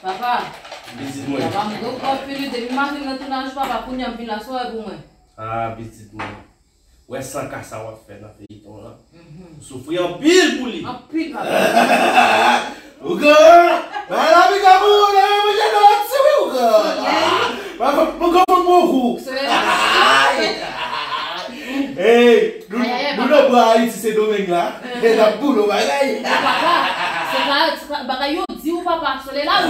Papa, Bisit mwen. papa mwen go pili de mi matin nan tou nan jwa pa pou nyam pila so e pou mwen. Ah, bisit mwen. Wè san ka sa wap fè nan peyi ton la. Soufri an pil pou li. An pil papa. Uga! Wala mi kabou na mo jeno atsuwi uga. Papa mugo mugo. Hey, nous pas ici domaine là. Et la boule bagay. Papa, c'est bagay yo di ou papa, sole la ou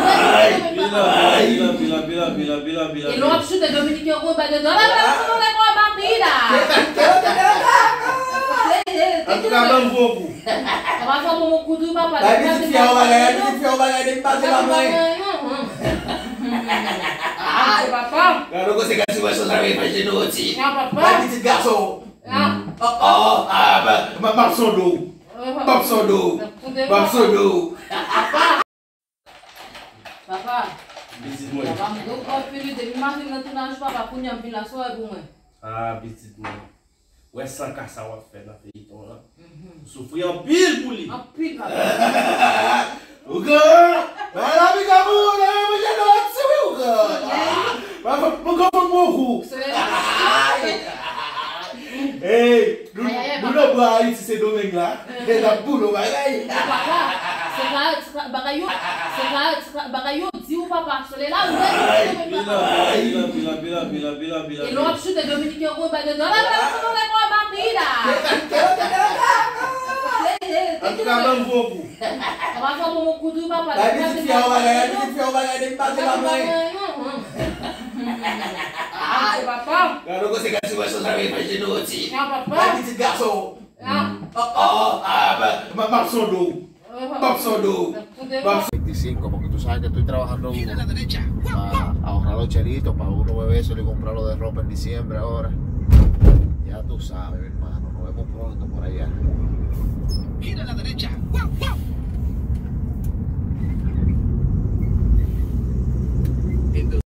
Bila. et l'autre chute de Dominique Ro ba de dola la ko ba pila. En tout cas, ban beaucoup. Papa fa mon kudu papa. La petite fille on va de pas de la main. Ah, papa. Kalau kau sekat semua saudara macam tu aussi. Ya papa. La petite garçon. Ah. Mapsodo. Papa. Bisit mwen. Papa mwen go pili de mi matin nan tou nan jwa pa pou nyam pila so e pou mwen. Ah, bisit mwen. Wè san ka sa wap fè nan peyi ton la. Soufri an pil pou li. An pil papa. Uga! Wala mi kabou na mo jeno atsuwi uga. Papa mugo. Hey, nous pas ici domaine là. Et la boule bagay. Papa, c'est bagay yo di ou papa, sole la ou Bila. et l'autre chute de Dominique Ro ba de dola la ko ba pila. En tout cas, ban beaucoup. Papa fa mon kudu papa. La petite fille on va de pas de la main. Ah, papa. Kalau kau sekat semua saudara macam tu aussi. Ya papa. La petite garçon. Mapsodo. 25, porque tú sabes que estoy trabajando para ahorrar los chelitos, para uno beberse y comprarlo de ropa en diciembre ahora. Ya tú sabes, hermano, nos vemos pronto por allá. Gira a la derecha. ¡Wow!